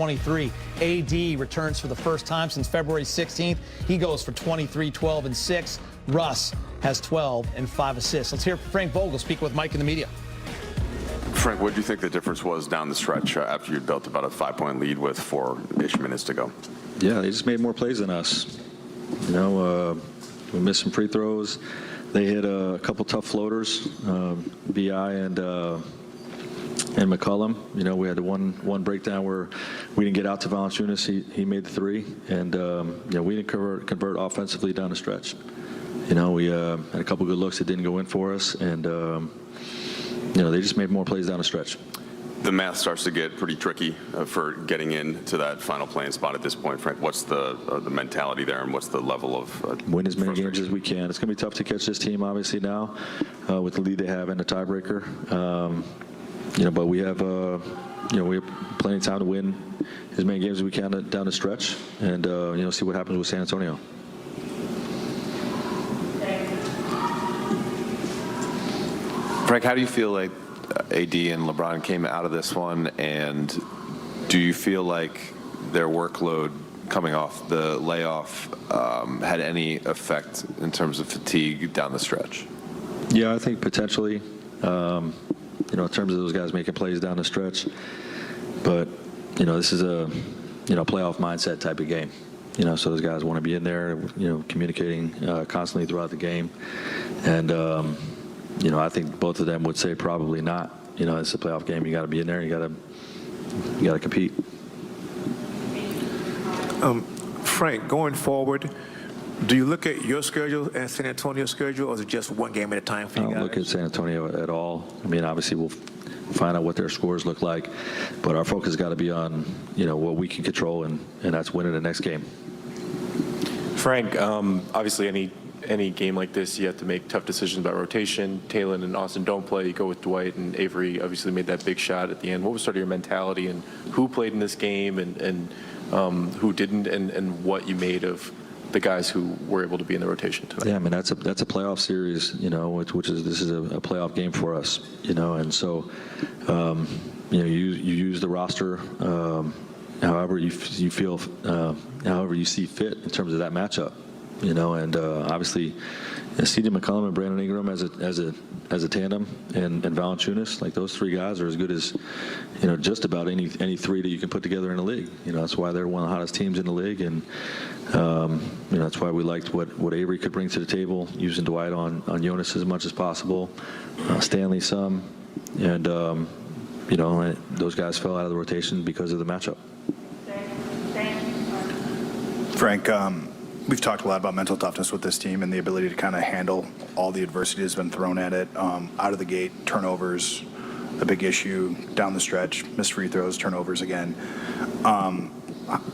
23. AD returns for the first time since February 16th. He goes for 23, 12, and 6. Russ has 12 and 5 assists. Let's hear Frank Vogel speak with Mike in the media. Frank, what do you think the difference was down the stretch after you'd built about a 5-point lead with 4-ish minutes to go? Yeah, they just made more plays than us. You know, we missed some free throws. They hit a couple tough floaters, BI and McCollum. You know, we had the one breakdown where we didn't get out to Valanciunas. He made the three, and you know, we didn't convert offensively down the stretch. You know, we had a couple good looks that didn't go in for us, and you know, they just made more plays down the stretch. The math starts to get pretty tricky for getting into that final playing spot at this point, Frank. What's the mentality there, and what's the level of win as many games as we can. It's going to be tough to catch this team, obviously, now with the lead they have and the tiebreaker. You know, but we have plenty of time to win as many games as we can down the stretch, and you know, see what happens with San Antonio. Frank, how do you feel like AD and LeBron came out of this one, and do you feel like their workload coming off the layoff had any effect in terms of fatigue down the stretch? Yeah, I think potentially. You know, in terms of those guys making plays down the stretch, but you know, this is a playoff mindset type of game. You know, so those guys want to be in there, you know, communicating constantly throughout the game, and you know, I think both of them would say probably not. You know, it's a playoff game. You got to be in there. You got to compete. Frank, going forward, do you look at your schedule and San Antonio's schedule, or is it just one game at a time for you guys? I don't look at San Antonio at all. I mean, obviously we'll find out what their scores look like, but our focus has got to be on, you know, what we can control, and that's winning the next game. Frank, obviously any game like this, you have to make tough decisions about rotation. Talon and Austin don't play. You go with Dwight, and Avery obviously made that big shot at the end. What was sort of your mentality, and who played in this game, and who didn't, and what you made of the guys who were able to be in the rotation tonight? Yeah, I mean, that's a playoff series, you know, this is a playoff game for us, you know, and so you know, you use the roster however you feel, however you see fit in terms of that matchup, you know, and obviously C.J. McCollum and Brandon Ingram as a tandem, and Valanciunas, like those three guys are as good as, you know, just about any three that you can put together in the league. You know, that's why they're one of the hottest teams in the league, and you know, that's why we liked what Avery could bring to the table, using Dwight on Jonas as much as possible, Stanley some, and you know, those guys fell out of the rotation because of the matchup. Frank, we've talked a lot about mental toughness with this team and the ability to kind of handle all the adversity that's been thrown at it. Out of the gate, turnovers, a big issue down the stretch, missed free throws, turnovers again.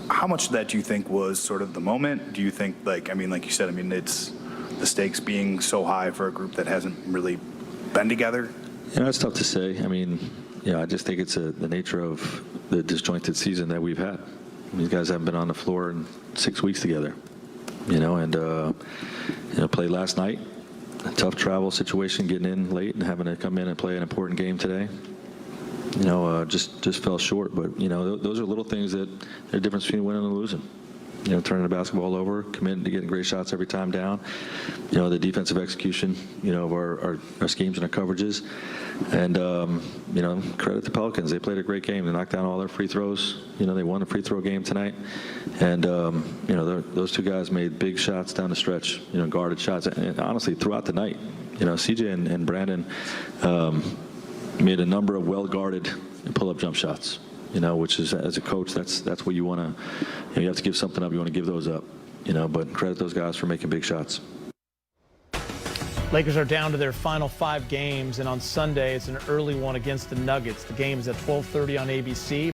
How much of that do you think was sort of the moment? Do you think, like, I mean, like you said, I mean, it's the stakes being so high for a group that hasn't really been together? You know, it's tough to say. I mean, you know, I just think it's the nature of the disjointed season that we've had. These guys haven't been on the floor in 6 weeks together. You know, and you know, played last night. A tough travel situation, getting in late and having to come in and play an important game today. You know, just fell short. But you know, those are little things that are the difference between winning and losing. You know, turning the basketball over, committing to getting great shots every time down. You know, the defensive execution, you know, of our schemes and our coverages. And, you know, credit the Pelicans. They played a great game. They knocked down all their free throws. You know, they won the free throw game tonight. And, you know, those two guys made big shots down the stretch, you know, guarded shots. And honestly, throughout the night, you know, CJ and Brandon made a number of well-guarded pull-up jump shots. You know, which is, as a coach, that's what you want to, you know, you have to give something up, you want to give those up, you know, but credit those guys for making big shots. Lakers are down to their final 5 games, and on Sunday it's an early one against the Nuggets. The game is at 12:30 on ABC.